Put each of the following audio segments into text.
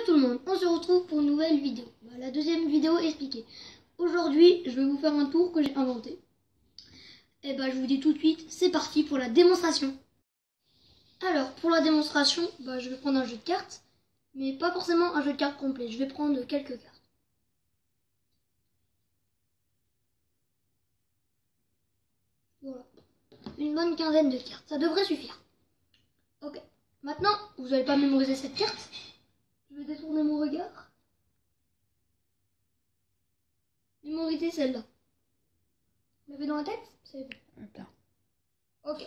tout le monde, on se retrouve pour une nouvelle vidéo. La deuxième vidéo expliquée. Aujourd'hui, je vais vous faire un tour que j'ai inventé. Et je vous dis tout de suite, c'est parti pour la démonstration. Alors, pour la démonstration, je vais prendre un jeu de cartes, mais pas forcément un jeu de cartes complet. Je vais prendre quelques cartes. Voilà, une bonne quinzaine de cartes, ça devrait suffire. Ok, maintenant, vous n'allez pas mémoriser cette carte. Je vais détourner mon regard. Mémoriser celle-là. Vous l'avez dans la tête? C'est bon. Attends. Ok.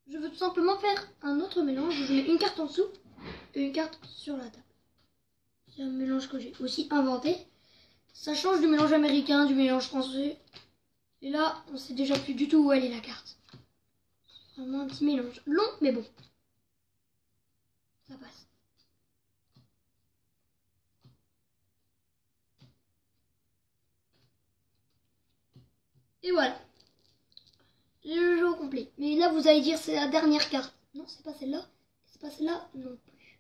Je veux tout simplement faire un autre mélange. Je mets une carte en dessous et une carte sur la table. C'est un mélange que j'ai aussi inventé. Ça change du mélange américain, du mélange français. Et là, on sait déjà plus du tout où elle est la carte. Vraiment un petit mélange. Long, mais bon. Ça passe. Et voilà. J'ai le jeu au complet. Mais là, vous allez dire c'est la dernière carte. Non, c'est pas celle-là. C'est pas celle-là non plus.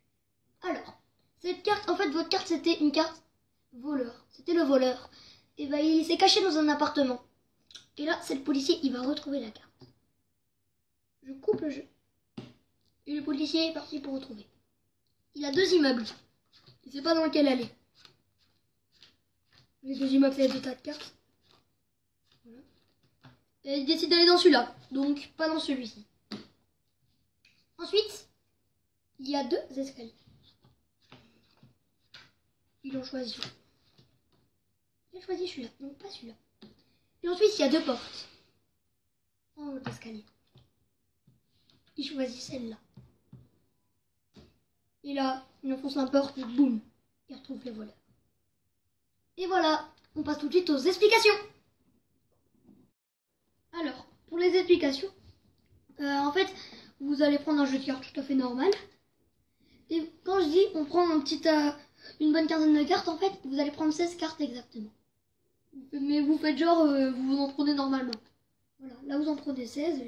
Alors, cette carte, en fait, votre carte, c'était une carte voleur. C'était le voleur. Et il s'est caché dans un appartement. Et là, c'est le policier, il va retrouver la carte. Je coupe le jeu. Et le policier est parti pour retrouver. Il a deux immeubles. Il ne sait pas dans lequel aller. Les deux immeubles, c'est des tas de cartes. Voilà. Et il décide d'aller dans celui-là. Donc, pas dans celui-ci. Ensuite, il y a deux escaliers. Il en choisit. Il a choisi celui-là. Non, pas celui-là. Et ensuite, il y a deux portes. En haut de l'escalier. Il choisit celle-là. Et là, il enfonce la porte et boum, il retrouve les voleurs. Et voilà, on passe tout de suite aux explications. Alors, pour les explications, en fait, vous allez prendre un jeu de cartes tout à fait normal. Et quand je dis on prend une bonne quinzaine de cartes, en fait, vous allez prendre 16 cartes exactement. Mais vous faites genre, vous en prenez normalement. Voilà, là vous en prenez 16.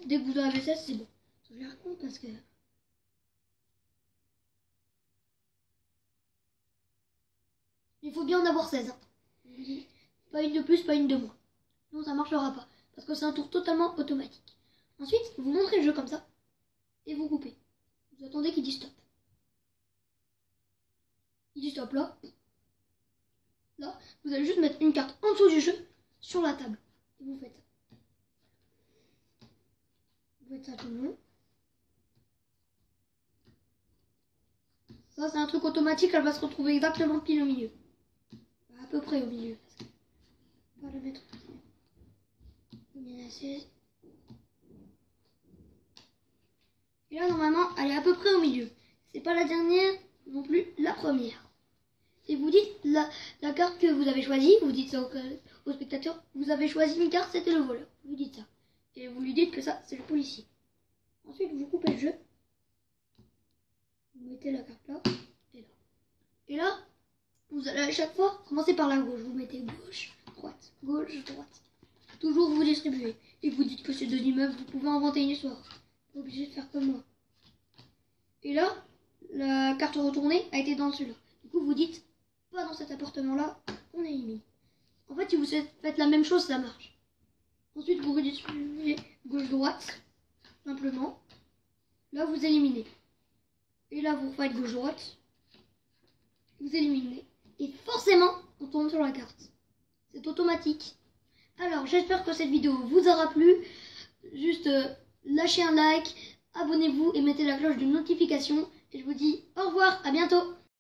Dès que vous en avez 16, c'est bon. Je les raconte parce que... il faut bien en avoir 16. Hein. Pas une de plus, pas une de moins. Non, ça marchera pas. Parce que c'est un tour totalement automatique. Ensuite, vous montrez le jeu comme ça. Et vous coupez. Vous attendez qu'il dise stop. Il dit stop là. Là, vous allez juste mettre une carte en dessous du jeu sur la table. Et vous faites ça. Vous faites ça tout le long. Ça, c'est un truc automatique. Elle va se retrouver exactement pile au milieu. À peu près au milieu. On va la mettre. Et là, normalement, elle est à peu près au milieu. C'est pas la dernière non plus, la première. Et vous dites la carte que vous avez choisie, vous dites ça au spectateur, vous avez choisi une carte, c'était le voleur. Vous dites ça. Et vous lui dites que ça, c'est le policier. Ensuite, vous coupez le jeu. Vous mettez la carte là et là. Et là, vous allez à chaque fois commencer par la gauche. Vous mettez gauche, droite, gauche, droite. Toujours vous distribuez. Et vous dites que c'est deux immeubles, vous pouvez inventer une histoire. Pas obligé de faire comme moi. Et là, la carte retournée a été dans celui-là. Du coup, vous dites, pas dans cet appartement-là, on élimine. En fait, si vous faites la même chose, ça marche. Ensuite, vous redistribuez gauche-droite, simplement. Là, vous éliminez. Et là, vous faites gauche-droite. Vous éliminez. Et forcément, on tombe sur la carte. C'est automatique. Alors, j'espère que cette vidéo vous aura plu. Juste lâchez un like, abonnez-vous et mettez la cloche de notification. Et je vous dis au revoir, à bientôt.